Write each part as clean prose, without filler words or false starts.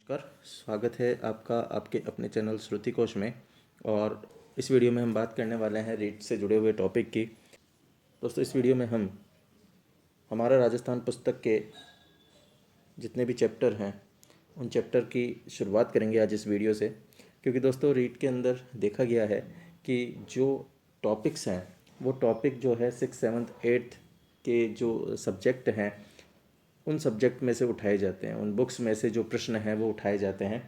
नमस्कार, स्वागत है आपका आपके अपने चैनल श्रुति कोश में। और इस वीडियो में हम बात करने वाले हैं रीट से जुड़े हुए टॉपिक की। दोस्तों, इस वीडियो में हम हमारा राजस्थान पुस्तक के जितने भी चैप्टर हैं उन चैप्टर की शुरुआत करेंगे आज इस वीडियो से। क्योंकि दोस्तों, रीट के अंदर देखा गया है कि जो टॉपिक्स हैं वो टॉपिक जो है 6, 7, 8 के जो सब्जेक्ट हैं उन सब्जेक्ट में से उठाए जाते हैं, उन बुक्स में से जो प्रश्न हैं वो उठाए जाते हैं,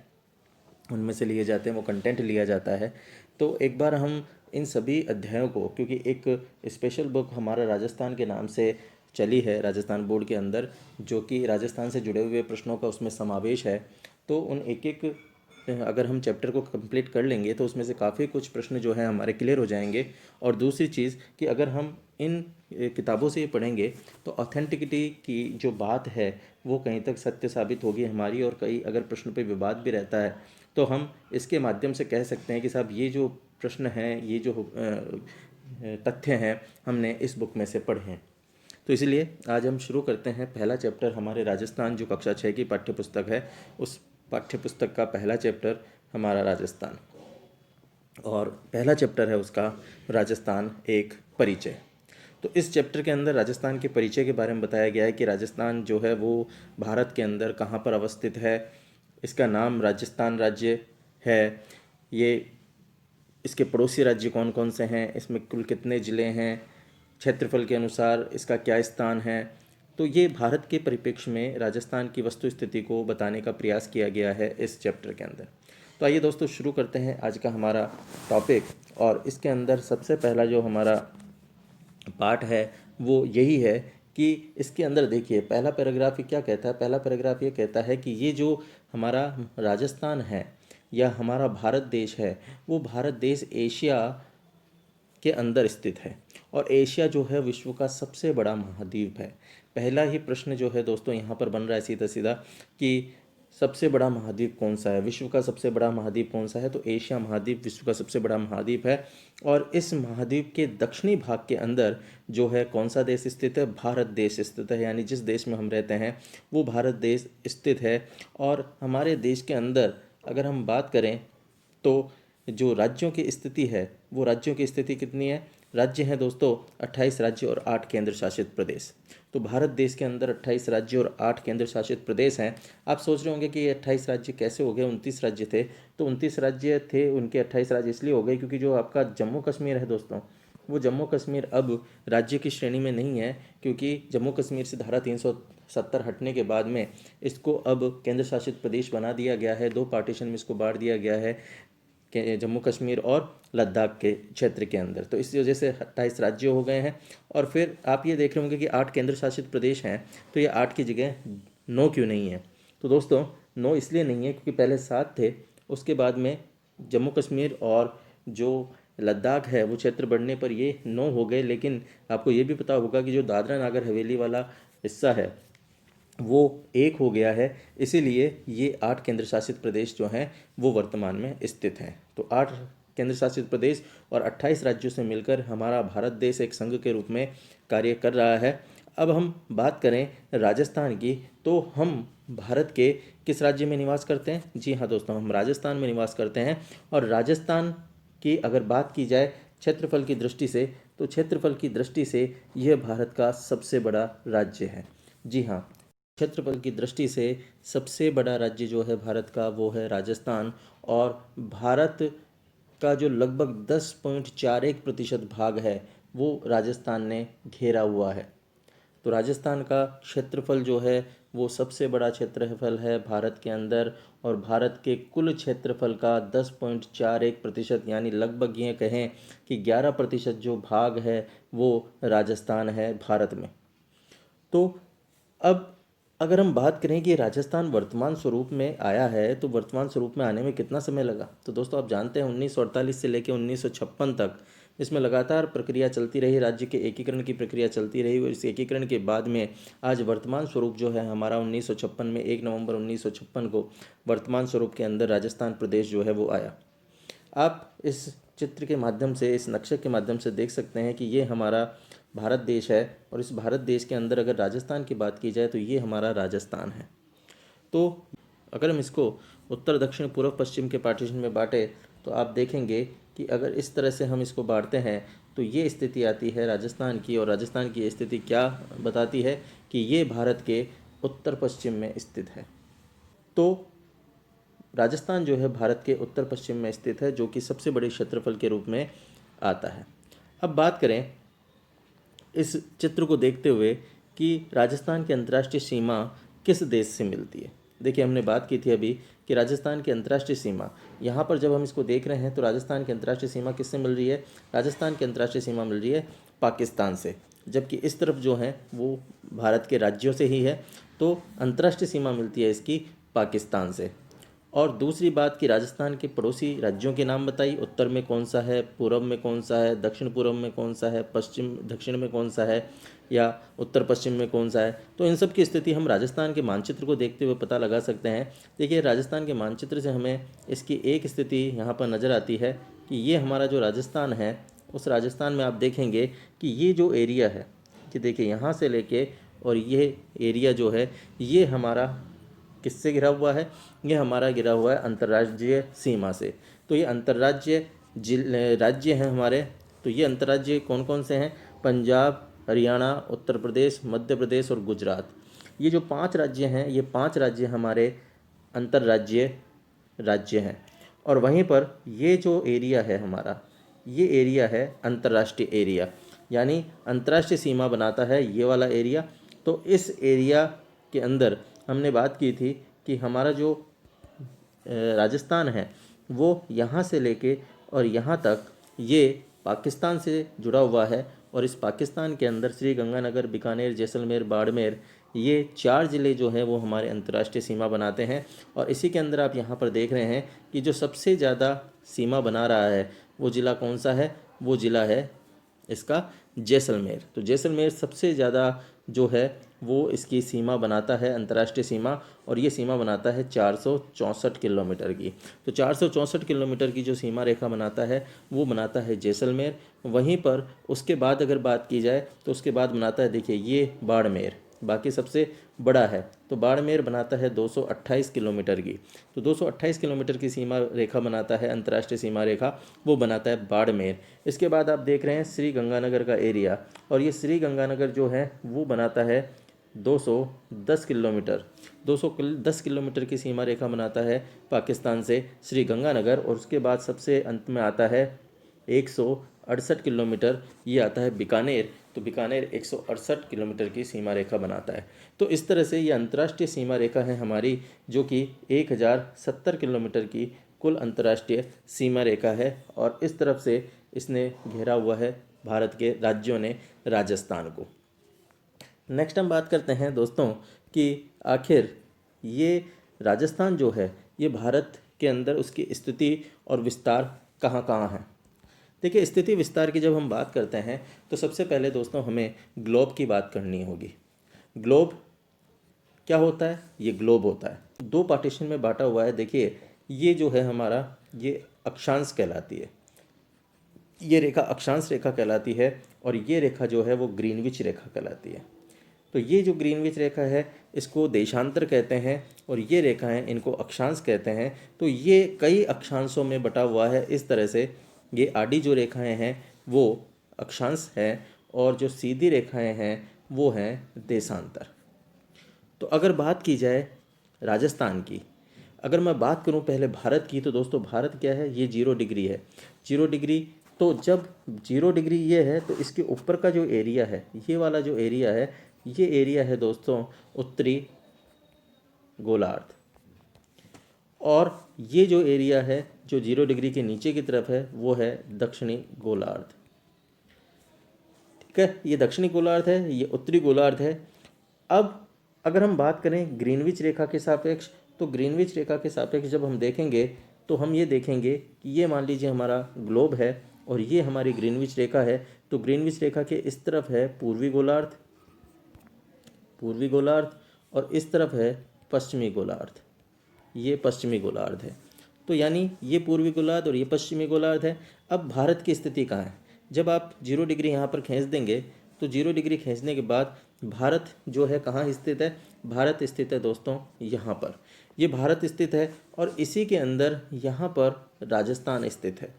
उनमें से लिए जाते हैं, वो कंटेंट लिया जाता है। तो एक बार हम इन सभी अध्यायों को, क्योंकि एक स्पेशल बुक हमारा राजस्थान के नाम से चली है राजस्थान बोर्ड के अंदर, जो कि राजस्थान से जुड़े हुए प्रश्नों का उसमें समावेश है, तो उन एक एक अगर हम चैप्टर को कंप्लीट कर लेंगे तो उसमें से काफ़ी कुछ प्रश्न जो है हमारे क्लियर हो जाएंगे। और दूसरी चीज़ कि अगर हम इन किताबों से ये पढ़ेंगे तो ऑथेंटिकिटी की जो बात है वो कहीं तक सत्य साबित होगी हमारी। और कई अगर प्रश्न पे विवाद भी रहता है तो हम इसके माध्यम से कह सकते हैं कि साहब ये जो प्रश्न हैं, ये जो तथ्य हैं, हमने इस बुक में से पढ़े हैं। तो इसलिए आज हम शुरू करते हैं। पहला चैप्टर हमारे राजस्थान जो कक्षा 6 की पाठ्यपुस्तक है, उस पाठ्यपुस्तक का पहला चैप्टर हमारा राजस्थान, और पहला चैप्टर है उसका राजस्थान एक परिचय। तो इस चैप्टर के अंदर राजस्थान के परिचय के बारे में बताया गया है कि राजस्थान जो है वो भारत के अंदर कहाँ पर अवस्थित है, इसका नाम राजस्थान राज्य है, ये इसके पड़ोसी राज्य कौन कौन से हैं, इसमें कुल कितने ज़िले हैं, क्षेत्रफल के अनुसार इसका क्या स्थान है। तो ये भारत के परिप्रेक्ष्य में राजस्थान की वस्तु स्थिति को बताने का प्रयास किया गया है इस चैप्टर के अंदर। तो आइए दोस्तों, शुरू करते हैं आज का हमारा टॉपिक। और इसके अंदर सबसे पहला जो हमारा पार्ट है वो यही है कि इसके अंदर देखिए पहला पैराग्राफ ये क्या कहता है। पहला पैराग्राफ ये कहता है कि ये जो हमारा राजस्थान है या हमारा भारत देश है, वो भारत देश एशिया के अंदर स्थित है। और एशिया जो है विश्व का सबसे बड़ा महाद्वीप है। पहला ही प्रश्न जो है दोस्तों यहाँ पर बन रहा है सीधा सीधा कि सबसे बड़ा महाद्वीप कौन सा है, विश्व का सबसे बड़ा महाद्वीप कौन सा है। तो एशिया महाद्वीप विश्व का सबसे बड़ा महाद्वीप है। और इस महाद्वीप के दक्षिणी भाग के अंदर जो है कौन सा देश स्थित है, भारत देश स्थित है। यानी जिस देश में हम रहते हैं वो भारत देश स्थित है। और हमारे देश के अंदर अगर हम बात करें तो जो राज्यों की स्थिति है, वो राज्यों की स्थिति कितनी है। राज्य हैं दोस्तों 28 राज्य और 8 केंद्र शासित प्रदेश। तो भारत देश के अंदर 28 राज्य और 8 केंद्र शासित प्रदेश हैं। आप सोच रहे होंगे कि ये 28 राज्य कैसे हो गए, 29 राज्य थे। तो 29 राज्य थे, उनके 28 राज्य इसलिए हो गए क्योंकि जो आपका जम्मू कश्मीर है दोस्तों, वो जम्मू कश्मीर अब राज्य की श्रेणी में नहीं है। क्योंकि जम्मू कश्मीर से धारा 370 हटने के बाद में इसको अब केंद्र शासित प्रदेश बना दिया गया है। 2 पार्टीशन में इसको बांट दिया गया है के जम्मू कश्मीर और लद्दाख के क्षेत्र के अंदर। तो इस वजह से 28 राज्य हो गए हैं। और फिर आप ये देख रहे होंगे कि 8 केंद्र शासित प्रदेश हैं। तो ये 8 की जगह 9 क्यों नहीं है। तो दोस्तों 9 इसलिए नहीं है क्योंकि पहले 7 थे, उसके बाद में जम्मू कश्मीर और जो लद्दाख है वो क्षेत्र बढ़ने पर ये 9 हो गए। लेकिन आपको ये भी पता होगा कि जो दादरा नागर हवेली वाला हिस्सा है वो 1 हो गया है। इसीलिए ये 8 केंद्र शासित प्रदेश जो हैं वो वर्तमान में स्थित हैं। तो 8 केंद्र शासित प्रदेश और 28 राज्यों से मिलकर हमारा भारत देश एक संघ के रूप में कार्य कर रहा है। अब हम बात करें राजस्थान की, तो हम भारत के किस राज्य में निवास करते हैं। जी हाँ दोस्तों, हम राजस्थान में निवास करते हैं। और राजस्थान की अगर बात की जाए क्षेत्रफल की दृष्टि से, तो क्षेत्रफल की दृष्टि से यह भारत का सबसे बड़ा राज्य है। जी हाँ, क्षेत्रफल की दृष्टि से सबसे बड़ा राज्य जो है भारत का वो है राजस्थान। और भारत का जो लगभग 10.41% भाग है वो राजस्थान ने घेरा हुआ है। तो राजस्थान का क्षेत्रफल जो है वो सबसे बड़ा क्षेत्रफल है भारत के अंदर। और भारत के कुल क्षेत्रफल का 10.41% यानी लगभग ये कहें कि 11% जो भाग है वो राजस्थान है भारत में। तो अब अगर हम बात करें कि राजस्थान वर्तमान स्वरूप में आया है, तो वर्तमान स्वरूप में आने में कितना समय लगा। तो दोस्तों आप जानते हैं 1948 से लेकर 1956 तक इसमें लगातार प्रक्रिया चलती रही, राज्य के एकीकरण की प्रक्रिया चलती रही। और इस एकीकरण के बाद में आज वर्तमान स्वरूप जो है हमारा 1956 में 1 नवंबर 1956 को वर्तमान स्वरूप के अंदर राजस्थान प्रदेश जो है वो आया। आप इस चित्र के माध्यम से, इस नक्शे के माध्यम से देख सकते हैं कि ये हमारा भारत देश है। और इस भारत देश के अंदर अगर राजस्थान की बात की जाए तो ये हमारा राजस्थान है। तो अगर हम इसको उत्तर दक्षिण पूर्व पश्चिम के पार्टीशन में बांटे तो आप देखेंगे कि अगर इस तरह से हम इसको बांटते हैं तो ये स्थिति आती है राजस्थान की, और राजस्थान की स्थिति क्या बताती है कि ये भारत के उत्तर पश्चिम में स्थित है। तो राजस्थान जो है भारत के उत्तर पश्चिम में स्थित है, जो कि सबसे बड़े क्षेत्रफल के रूप में आता है। अब बात करें इस चित्र को देखते हुए कि राजस्थान की अंतर्राष्ट्रीय सीमा किस देश से मिलती है। देखिए, हमने बात की थी अभी कि राजस्थान की अंतर्राष्ट्रीय सीमा, यहाँ पर जब हम इसको देख रहे हैं तो राजस्थान की अंतर्राष्ट्रीय सीमा किससे मिल रही है? राजस्थान की अंतर्राष्ट्रीय सीमा मिल रही है पाकिस्तान से, जबकि इस तरफ जो है वो भारत के राज्यों से ही है। तो अंतर्राष्ट्रीय सीमा मिलती है इसकी पाकिस्तान से। और दूसरी बात कि राजस्थान के पड़ोसी राज्यों के नाम बताइए, उत्तर में कौन सा है, पूर्व में कौन सा है, दक्षिण पूर्व में कौन सा है, पश्चिम दक्षिण में कौन सा है, या उत्तर पश्चिम में कौन सा है। तो इन सब की स्थिति हम राजस्थान के मानचित्र को देखते हुए पता लगा सकते हैं। देखिए, राजस्थान के मानचित्र से हमें इसकी एक स्थिति यहाँ पर नज़र आती है कि ये हमारा जो राजस्थान है, उस राजस्थान में आप देखेंगे कि ये जो एरिया है, कि देखिए यहाँ से लेके और ये एरिया जो है ये हमारा किससे घिरा हुआ है? ये हमारा घिरा हुआ है अंतर्राज्यीय सीमा से। तो ये अंतर्राज्यीय राज्य हैं हमारे। तो ये अंतर्राज्यीय कौन कौन से हैं? पंजाब, हरियाणा, उत्तर प्रदेश, मध्य प्रदेश और गुजरात। ये जो 5 राज्य हैं, ये 5 राज्य हमारे अंतर्राज्यीय राज्य हैं। और वहीं पर ये जो एरिया है हमारा, ये एरिया है अंतर्राष्ट्रीय एरिया, यानी अंतर्राष्ट्रीय सीमा बनाता है ये वाला एरिया। तो इस एरिया के अंदर हमने बात की थी कि हमारा जो राजस्थान है वो यहाँ से लेके और यहाँ तक ये पाकिस्तान से जुड़ा हुआ है। और इस पाकिस्तान के अंदर श्री गंगानगर, बीकानेर, जैसलमेर, बाड़मेर, ये 4 ज़िले जो हैं वो हमारे अंतर्राष्ट्रीय सीमा बनाते हैं। और इसी के अंदर आप यहाँ पर देख रहे हैं कि जो सबसे ज़्यादा सीमा बना रहा है वो ज़िला कौन सा है? वो ज़िला है इसका जैसलमेर। तो जैसलमेर सबसे ज़्यादा जो है वो इसकी सीमा बनाता है, अंतर्राष्ट्रीय सीमा, और ये सीमा बनाता है 464 किलोमीटर की। तो 464 किलोमीटर की जो सीमा रेखा बनाता है वो बनाता है जैसलमेर। वहीं पर उसके बाद अगर बात की जाए तो उसके बाद बनाता है, देखिए, ये बाड़मेर, बाकी सबसे बड़ा है। तो बाड़मेर बनाता है 228 किलोमीटर की। तो 228 किलोमीटर की सीमा रेखा बनाता है, अंतर्राष्ट्रीय सीमा रेखा, वो बनाता है बाड़मेर। इसके बाद आप देख रहे हैं श्री गंगानगर का एरिया, और ये श्री गंगानगर जो है वो बनाता है 210 किलोमीटर। 210 किलोमीटर की सीमा रेखा बनाता है पाकिस्तान से श्री गंगानगर। और उसके बाद सबसे अंत में आता है 168 किलोमीटर, ये आता है बीकानेर। तो बीकानेर 168 किलोमीटर की सीमा रेखा बनाता है। तो इस तरह से ये अंतर्राष्ट्रीय सीमा रेखा है हमारी, जो कि 1070 किलोमीटर की कुल अंतर्राष्ट्रीय सीमा रेखा है। और इस तरफ से इसने घेरा हुआ है भारत के राज्यों ने राजस्थान को। नेक्स्ट हम बात करते हैं दोस्तों कि आखिर ये राजस्थान जो है ये भारत के अंदर उसकी स्थिति और विस्तार कहाँ कहाँ है। देखिए, स्थिति विस्तार की जब हम बात करते हैं तो सबसे पहले दोस्तों हमें ग्लोब की बात करनी होगी। ग्लोब क्या होता है? ये ग्लोब होता है, 2 पार्टीशन में बांटा हुआ है। देखिए, ये जो है हमारा, ये अक्षांश कहलाती है, ये रेखा अक्षांश रेखा कहलाती है, और ये रेखा जो है वो ग्रीनविच रेखा कहलाती है। तो ये जो ग्रीनविच रेखा है इसको देशांतर कहते हैं, और ये रेखाएं इनको अक्षांश कहते हैं। तो ये कई अक्षांशों में बटा हुआ है। इस तरह से ये आडी जो रेखाएं हैं वो अक्षांश हैं, और जो सीधी रेखाएं हैं वो हैं देशांतर। तो अगर बात की जाए राजस्थान की, अगर मैं बात करूं पहले भारत की, तो दोस्तों भारत क्या है? ये 0 डिग्री है। 0 डिग्री, तो जब 0 डिग्री ये है तो इसके ऊपर का जो एरिया है, ये वाला जो एरिया है, ये एरिया है दोस्तों उत्तरी गोलार्ध। और ये जो एरिया है जो 0 डिग्री के नीचे की तरफ है वो है दक्षिणी गोलार्ध। ठीक है, ये दक्षिणी गोलार्ध है, ये उत्तरी गोलार्ध है। अब अगर हम बात करें ग्रीनविच रेखा के सापेक्ष, तो ग्रीनविच रेखा के सापेक्ष जब हम देखेंगे तो हम ये देखेंगे कि ये मान लीजिए हमारा ग्लोब है और ये हमारी ग्रीनविच रेखा है। तो ग्रीनविच रेखा के इस तरफ है पूर्वी गोलार्ध, और इस तरफ है पश्चिमी गोलार्ध, ये पश्चिमी गोलार्ध है। तो यानी ये पूर्वी गोलार्ध और ये पश्चिमी गोलार्ध है। अब भारत की स्थिति कहाँ है? जब आप 0 डिग्री यहाँ पर खींच देंगे तो 0 डिग्री खींचने के बाद भारत जो है कहाँ स्थित है? भारत स्थित है दोस्तों यहाँ पर। ये भारत स्थित है और इसी के अंदर यहाँ पर राजस्थान स्थित है।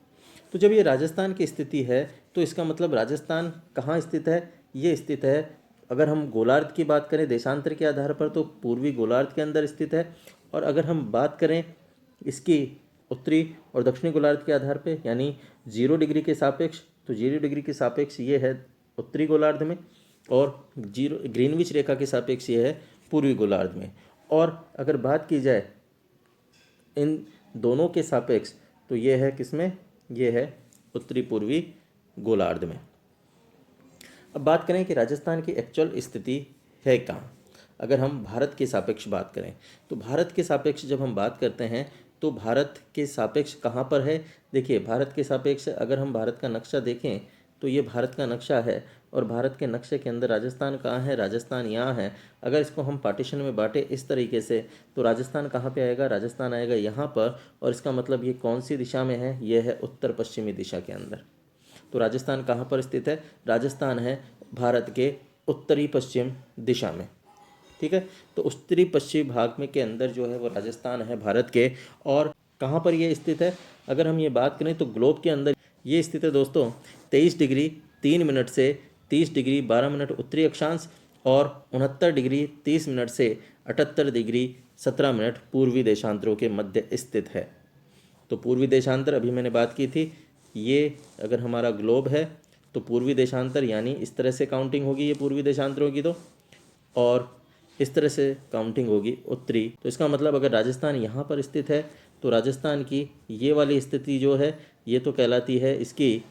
तो जब ये राजस्थान की स्थिति है तो इसका मतलब राजस्थान कहाँ स्थित है? ये स्थित है, अगर हम गोलार्ध की बात करें देशांतर के आधार पर, तो पूर्वी गोलार्ध के अंदर स्थित है। और अगर हम बात करें इसकी उत्तरी और दक्षिणी गोलार्ध के आधार पे, यानी 0 डिग्री के सापेक्ष, तो 0 डिग्री के सापेक्ष ये है उत्तरी गोलार्ध में, और ग्रीनविच रेखा के सापेक्ष ये है पूर्वी गोलार्ध में। और अगर बात की जाए इन दोनों के सापेक्ष, तो ये है किसमें? ये है उत्तरी पूर्वी गोलार्ध में। अब बात करें कि राजस्थान की एक्चुअल स्थिति है कहाँ। अगर हम भारत के सापेक्ष बात करें, तो भारत के सापेक्ष जब हम बात करते हैं तो भारत के सापेक्ष कहाँ पर है? देखिए, भारत के सापेक्ष अगर हम भारत का नक्शा देखें तो ये भारत का नक्शा है, और भारत के नक्शे के अंदर राजस्थान कहाँ है? राजस्थान यहाँ है। अगर इसको हम पार्टीशन में बांटे इस तरीके से, तो राजस्थान कहाँ पे आएगा? राजस्थान आएगा यहाँ पर। और इसका मतलब ये कौन सी दिशा में है? ये है उत्तर पश्चिमी दिशा के अंदर। तो राजस्थान कहाँ पर स्थित है? राजस्थान है भारत के उत्तरी पश्चिम दिशा में। ठीक है, तो उत्तरी पश्चिमी भाग में के अंदर जो है वो राजस्थान है भारत के। और कहाँ पर ये स्थित है? अगर हम ये बात करें तो ग्लोब के अंदर ये स्थित है दोस्तों 23 डिग्री 3 मिनट से 30 डिग्री 12 मिनट उत्तरी अक्षांश, और 69 डिग्री 30 मिनट से 78 डिग्री 17 मिनट पूर्वी देशांतरों के मध्य स्थित है। तो पूर्वी देशांतर अभी मैंने बात की थी, ये अगर हमारा ग्लोब है तो पूर्वी देशांतर, यानी इस तरह से काउंटिंग होगी ये पूर्वी देशांतरों की, तो और इस तरह से काउंटिंग होगी उत्तरी। तो इसका मतलब अगर राजस्थान यहाँ पर स्थित है तो राजस्थान की ये वाली स्थिति जो है ये तो कहलाती है इसकी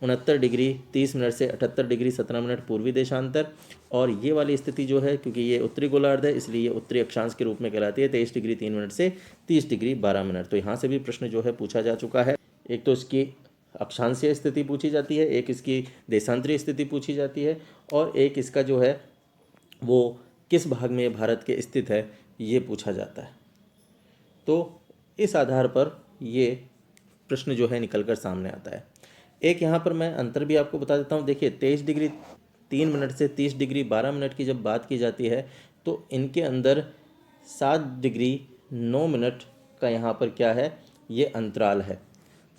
69 डिग्री 30 मिनट से 78 डिग्री 17 मिनट पूर्वी देशांतर। और ये वाली स्थिति जो है, क्योंकि ये उत्तरी गोलार्ध है इसलिए ये उत्तरी अक्षांश के रूप में कहलाती है 23 डिग्री 3 मिनट से 30 डिग्री 12 मिनट। तो यहाँ से भी प्रश्न जो है पूछा जा चुका है। एक तो इसकी अक्षांशीय स्थिति पूछी जाती है, एक इसकी देशांतरीय स्थिति पूछी जाती है, और एक इसका जो है वो किस भाग में भारत के स्थित है ये पूछा जाता है। तो इस आधार पर ये प्रश्न जो है निकल कर सामने आता है। एक यहाँ पर मैं अंतर भी आपको बता देता हूँ। देखिए, 23 डिग्री 3 मिनट से 30 डिग्री 12 मिनट की जब बात की जाती है तो इनके अंदर 7 डिग्री 9 मिनट का यहाँ पर क्या है? ये अंतराल है।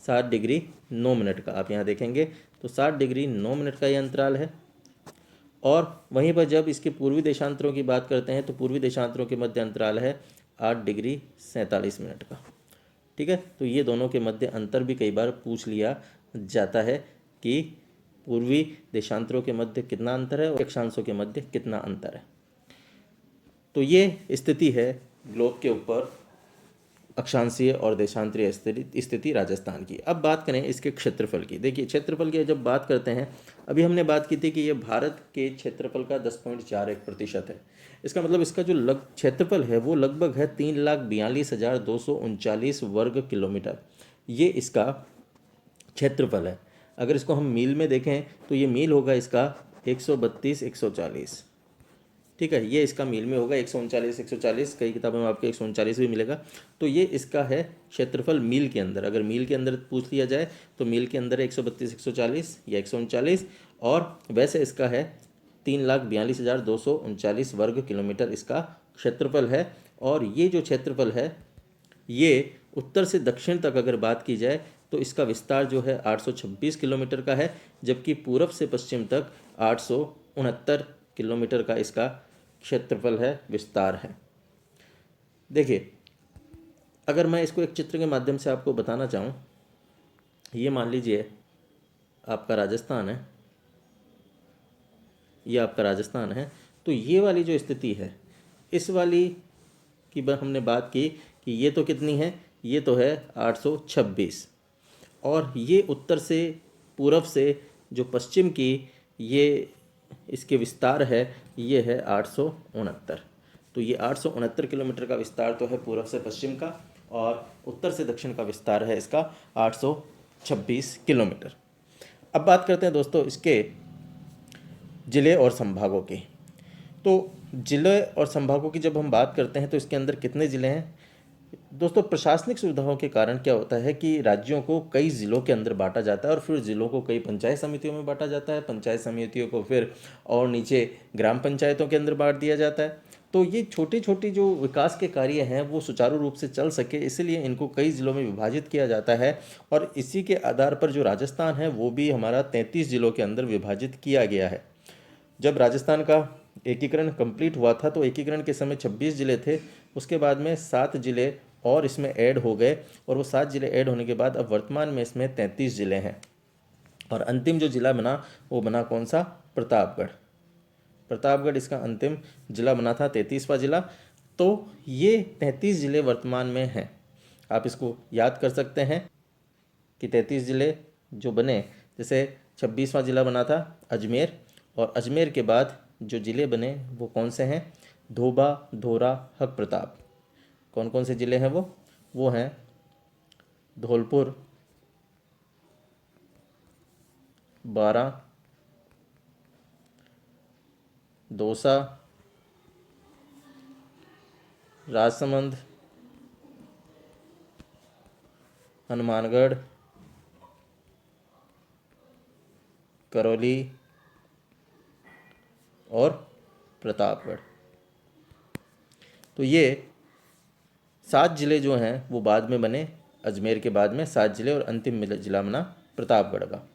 7 डिग्री 9 मिनट का आप यहाँ देखेंगे तो 7 डिग्री 9 मिनट का ये अंतराल है। और वहीं पर जब इसके पूर्वी देशांतरों की बात करते हैं तो पूर्वी देशांतरों के मध्य अंतराल है 8 डिग्री 47 मिनट का। ठीक है, तो ये दोनों के मध्य अंतर भी कई बार पूछ लिया जाता है कि पूर्वी देशांतरों के मध्य कितना अंतर है और अक्षांशों के मध्य कितना अंतर है। तो ये स्थिति है ग्लोब के ऊपर अक्षांशीय और देशांतरीय स्थिति राजस्थान की। अब बात करें इसके क्षेत्रफल की। देखिए, क्षेत्रफल की जब बात करते हैं, अभी हमने बात की थी कि ये भारत के क्षेत्रफल का 10.41% है। इसका मतलब इसका जो क्षेत्रफल है वो लगभग है 3,42,239 वर्ग किलोमीटर। ये इसका क्षेत्रफल है। अगर इसको हम मील में देखें तो ये मील होगा इसका 132 140। ठीक है, ये इसका मील में होगा 139 140, कई किताबों में आपको 139 भी मिलेगा। तो ये इसका है क्षेत्रफल मील के अंदर। अगर मील के अंदर पूछ लिया जाए तो मील के अंदर 132 140 या 139, और वैसे इसका है 3,42,239 वर्ग किलोमीटर इसका क्षेत्रफल है। और ये जो क्षेत्रफल है ये उत्तर से दक्षिण तक अगर बात की जाए तो इसका विस्तार जो है 826 किलोमीटर का है, जबकि पूरब से पश्चिम तक 869 किलोमीटर का इसका क्षेत्रफल है, विस्तार है। देखिए, अगर मैं इसको एक चित्र के माध्यम से आपको बताना चाहूँ, ये मान लीजिए आपका राजस्थान है, ये आपका राजस्थान है। तो ये वाली जो स्थिति है, इस वाली की हमने बात की कि ये तो कितनी है? ये तो है 826, और ये उत्तर से पूरब से जो पश्चिम की ये इसके विस्तार है ये है 869। तो ये 869 किलोमीटर का विस्तार तो है पूरब से पश्चिम का, और उत्तर से दक्षिण का विस्तार है इसका 826 किलोमीटर। अब बात करते हैं दोस्तों इसके ज़िले और संभागों की। तो ज़िले और संभागों की जब हम बात करते हैं तो इसके अंदर कितने ज़िले हैं दोस्तों? प्रशासनिक सुविधाओं के कारण क्या होता है कि राज्यों को कई ज़िलों के अंदर बांटा जाता है, और फिर ज़िलों को कई पंचायत समितियों में बांटा जाता है, पंचायत समितियों को फिर और नीचे ग्राम पंचायतों के अंदर बांट दिया जाता है। तो ये छोटी छोटी जो विकास के कार्य हैं वो सुचारू रूप से चल सके, इसलिए इनको कई ज़िलों में विभाजित किया जाता है। और इसी के आधार पर जो राजस्थान है वो भी हमारा 33 ज़िलों के अंदर विभाजित किया गया है। जब राजस्थान का एकीकरण कंप्लीट हुआ था तो एकीकरण के समय 26 ज़िले थे, उसके बाद में 7 ज़िले और इसमें ऐड हो गए, और वो 7 ज़िले ऐड होने के बाद अब वर्तमान में इसमें 33 ज़िले हैं। और अंतिम जो ज़िला बना वो बना कौन सा? प्रतापगढ़। प्रतापगढ़ इसका अंतिम ज़िला बना था, 33वां ज़िला। तो ये 33 ज़िले वर्तमान में हैं। आप इसको याद कर सकते हैं कि 33 ज़िले जो बने, जैसे 26वां ज़िला बना था अजमेर, और अजमेर के बाद जो ज़िले बने वो कौन से हैं? धोबा, धोरा, हक प्रताप। कौन कौन से ज़िले हैं वो हैं धौलपुर, बारां, दौसा, राजसमंद, हनुमानगढ़, करौली और प्रतापगढ़। तो ये 7 ज़िले जो हैं वो बाद में बने, अजमेर के बाद में 7 ज़िले, और अंतिम ज़िला बना प्रतापगढ़ का।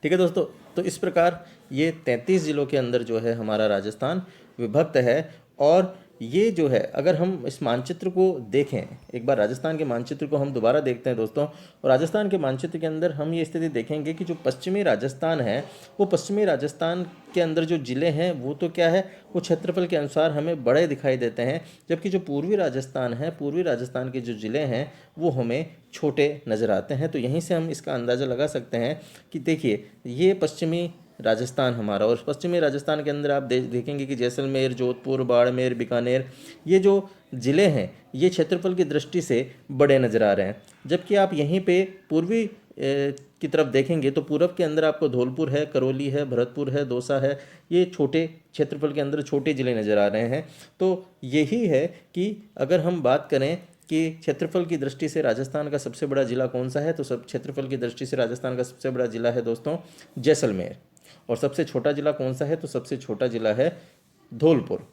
ठीक है दोस्तों, तो इस प्रकार ये 33 ज़िलों के अंदर जो है हमारा राजस्थान विभक्त है। और ये जो है, अगर हम इस मानचित्र को देखें, एक बार राजस्थान के मानचित्र को हम दोबारा देखते हैं दोस्तों, और राजस्थान के मानचित्र के अंदर हम ये स्थिति देखेंगे कि जो पश्चिमी राजस्थान है, वो पश्चिमी राजस्थान के अंदर जो ज़िले हैं वो तो क्या है, वो क्षेत्रफल के अनुसार हमें बड़े दिखाई देते हैं, जबकि जो पूर्वी राजस्थान है, पूर्वी राजस्थान के जो ज़िले हैं वो हमें छोटे नज़र आते हैं। तो यहीं से हम इसका अंदाज़ा लगा सकते हैं कि देखिए, ये पश्चिमी राजस्थान हमारा, और पश्चिमी राजस्थान के अंदर आप देखेंगे कि जैसलमेर, जोधपुर, बाड़मेर, बीकानेर, ये जो ज़िले हैं ये क्षेत्रफल की दृष्टि से बड़े नज़र आ रहे हैं। जबकि आप यहीं पे पूर्वी की तरफ देखेंगे तो पूरब के अंदर आपको धौलपुर है, करौली है, भरतपुर है, दौसा है, ये छोटे क्षेत्रफल के अंदर छोटे ज़िले नज़र आ रहे हैं। तो यही है कि अगर हम बात करें कि क्षेत्रफल की दृष्टि से राजस्थान का सबसे बड़ा ज़िला कौन सा है, तो सब क्षेत्रफल की दृष्टि से राजस्थान का सबसे बड़ा ज़िला है दोस्तों जैसलमेर। और सबसे छोटा ज़िला कौन सा है, तो सबसे छोटा ज़िला है धौलपुर।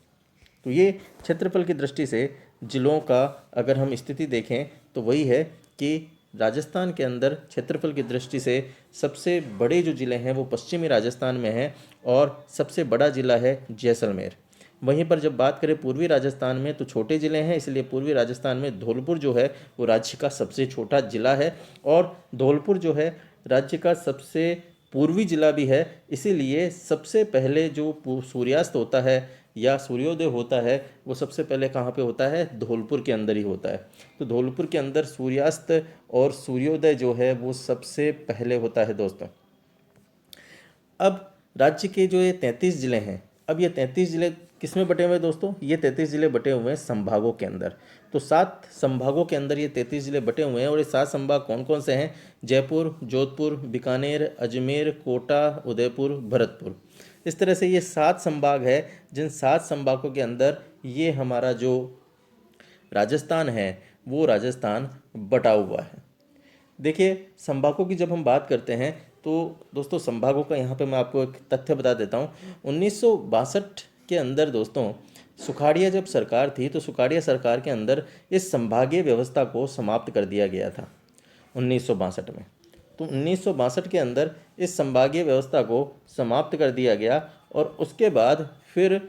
तो ये क्षेत्रफल की दृष्टि से ज़िलों का अगर हम स्थिति देखें तो वही है कि राजस्थान के अंदर क्षेत्रफल की दृष्टि से सबसे बड़े जो ज़िले हैं वो पश्चिमी राजस्थान में हैं, और सबसे बड़ा ज़िला है जैसलमेर। वहीं पर जब बात करें पूर्वी राजस्थान में तो छोटे ज़िले हैं, इसलिए पूर्वी राजस्थान में धौलपुर जो है वो राज्य का सबसे छोटा ज़िला है, और धौलपुर जो है राज्य का सबसे पूर्वी ज़िला भी है। इसीलिए सबसे पहले जो सूर्यास्त होता है या सूर्योदय होता है वो सबसे पहले कहाँ पे होता है, धौलपुर के अंदर ही होता है। तो धौलपुर के अंदर सूर्यास्त और सूर्योदय जो है वो सबसे पहले होता है दोस्तों। अब राज्य के जो ये 33 ज़िले हैं, अब ये 33 ज़िले किस में बटे हुए हैं दोस्तों? ये 33 ज़िले बटे हुए हैं संभागों के अंदर। तो 7 संभागों के अंदर ये 33 ज़िले बटे हुए हैं, और ये 7 संभाग कौन कौन से हैं? जयपुर, जोधपुर, बीकानेर, अजमेर, कोटा, उदयपुर, भरतपुर। इस तरह से ये 7 संभाग है, जिन 7 संभागों के अंदर ये हमारा जो राजस्थान है वो राजस्थान बटा हुआ है। देखिए, संभागों की जब हम बात करते हैं तो दोस्तों संभागों का यहाँ पे मैं आपको एक तथ्य बता देता हूँ। 1962 के अंदर दोस्तों सुखाड़िया जब सरकार थी तो सुखाड़िया सरकार के अंदर इस संभागीय व्यवस्था को समाप्त कर दिया गया था 1962 में। तो 1962 के अंदर इस संभागीय व्यवस्था को समाप्त कर दिया गया, और उसके बाद फिर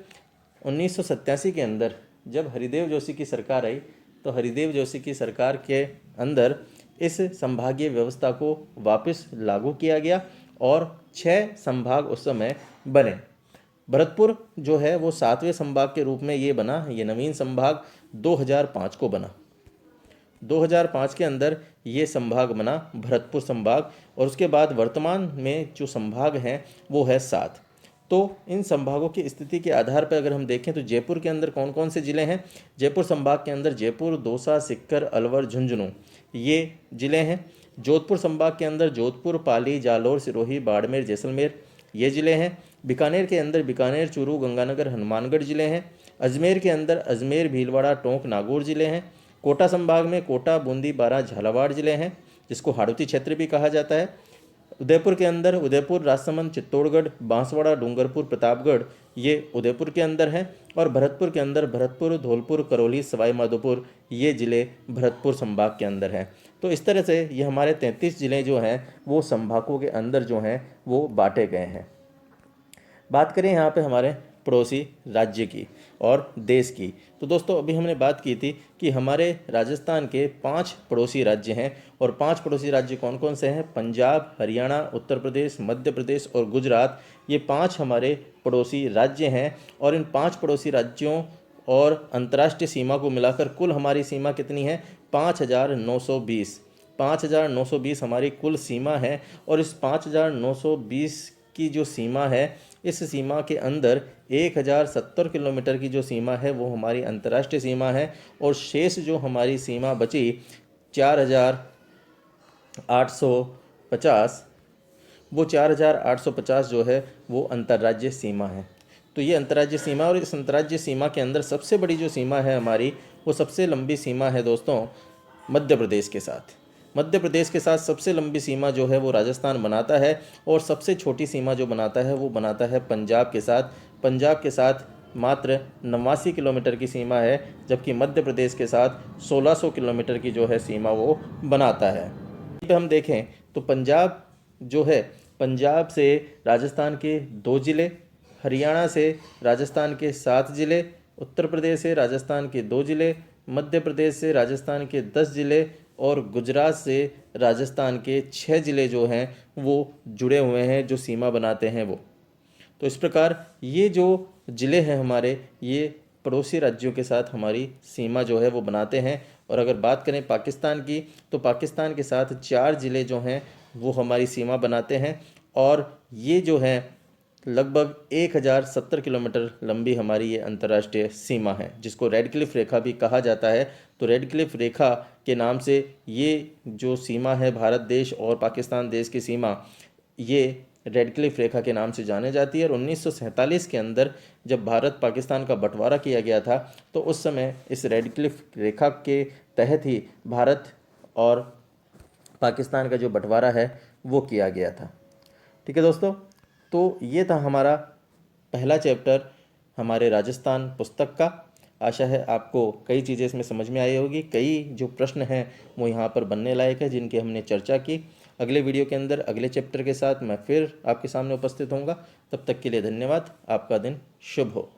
1987 के अंदर जब हरिदेव जोशी की सरकार आई तो हरिदेव जोशी की सरकार के अंदर इस संभागीय व्यवस्था को वापस लागू किया गया, और 6 संभाग उस समय बने। भरतपुर जो है वो 7वें संभाग के रूप में ये बना, ये नवीन संभाग 2005 को बना। 2005 के अंदर ये संभाग बना भरतपुर संभाग, और उसके बाद वर्तमान में जो संभाग हैं वो है 7। तो इन संभागों की स्थिति के आधार पर अगर हम देखें तो जयपुर के अंदर कौन कौन से ज़िले हैं? जयपुर संभाग के अंदर जयपुर, दौसा, सीकर, अलवर, झुंझुनू ये ज़िले हैं। जोधपुर संभाग के अंदर जोधपुर, पाली, जालौर, सिरोही, बाड़मेर, जैसलमेर ये ज़िले हैं। बीकानेर के अंदर बीकानेर, चूरू, गंगानगर, हनुमानगढ़ ज़िले हैं। अजमेर के अंदर अजमेर, भीलवाड़ा, टोंक, नागौर ज़िले हैं। कोटा संभाग में कोटा, बूंदी, बारां, झालावाड़ ज़िले हैं, जिसको हाड़ौती क्षेत्र भी कहा जाता है। उदयपुर के अंदर उदयपुर, राजसमंद, चित्तौड़गढ़, बांसवाड़ा, डूंगरपुर, प्रतापगढ़ ये उदयपुर के अंदर है। और भरतपुर के अंदर भरतपुर, धौलपुर, करौली, सवाई माधोपुर ये ज़िले भरतपुर संभाग के अंदर हैं। तो इस तरह से ये हमारे 33 ज़िले जो हैं वो संभागों के अंदर जो हैं वो बांटे गए हैं। बात करें यहाँ पे हमारे पड़ोसी राज्य की और देश की, तो दोस्तों अभी हमने बात की थी कि हमारे राजस्थान के 5 पड़ोसी राज्य हैं। और 5 पड़ोसी राज्य कौन कौन से हैं? पंजाब, हरियाणा, उत्तर प्रदेश, मध्य प्रदेश और गुजरात, ये 5 हमारे पड़ोसी राज्य हैं। और इन 5 पड़ोसी राज्यों और अंतर्राष्ट्रीय सीमा को मिलाकर कुल हमारी सीमा कितनी है? 5,920। 5,920 हमारी कुल सीमा है। और इस 5,920 की जो सीमा है, इस सीमा के अंदर 1,070 किलोमीटर की जो सीमा है वो हमारी अंतर्राष्ट्रीय सीमा है। और शेष जो हमारी सीमा बची 4,850, वो 4,850 जो है वो अंतर्राज्यीय सीमा है। तो ये अंतर्राज्यीय सीमा, और इस अंतर्राज्यीय सीमा के अंदर सबसे बड़ी जो सीमा है हमारी, वो सबसे लंबी सीमा है दोस्तों मध्य प्रदेश के साथ। मध्य प्रदेश के साथ सबसे लंबी सीमा जो है वो राजस्थान बनाता है। और सबसे छोटी सीमा जो बनाता है वो बनाता है पंजाब के साथ। पंजाब के साथ मात्र 89 किलोमीटर की सीमा है, जबकि मध्य प्रदेश के साथ 1600 किलोमीटर की जो है सीमा वो बनाता है। पे हम देखें तो पंजाब जो है, पंजाब से राजस्थान के 2 ज़िले, हरियाणा से राजस्थान के 7 ज़िले, उत्तर प्रदेश से राजस्थान के 2 ज़िले, मध्य प्रदेश से राजस्थान के 10 ज़िले और गुजरात से राजस्थान के 6 ज़िले जो हैं वो जुड़े हुए हैं, जो सीमा बनाते हैं वो। तो इस प्रकार ये जो ज़िले हैं हमारे, ये पड़ोसी राज्यों के साथ हमारी सीमा जो है वो बनाते हैं। और अगर बात करें पाकिस्तान की, तो पाकिस्तान के साथ 4 ज़िले जो हैं वो हमारी सीमा बनाते हैं। और ये जो है लगभग 1,070 किलोमीटर लंबी हमारी ये अंतर्राष्ट्रीय सीमा है, जिसको रेड क्लिफ रेखा भी कहा जाता है। तो रेड क्लिफ रेखा के नाम से ये जो सीमा है भारत देश और पाकिस्तान देश की सीमा, ये रेड क्लिफ रेखा के नाम से जाने जाती है। और 1947 के अंदर जब भारत पाकिस्तान का बंटवारा किया गया था, तो उस समय इस रेड क्लिफ रेखा के तहत ही भारत और पाकिस्तान का जो बंटवारा है वो किया गया था। ठीक है दोस्तों, तो ये था हमारा पहला चैप्टर हमारे राजस्थान पुस्तक का। आशा है आपको कई चीज़ें इसमें समझ में आई होगी। कई जो प्रश्न हैं वो यहाँ पर बनने लायक है, जिनकी हमने चर्चा की। अगले वीडियो के अंदर अगले चैप्टर के साथ मैं फिर आपके सामने उपस्थित होऊंगा। तब तक के लिए धन्यवाद। आपका दिन शुभ हो।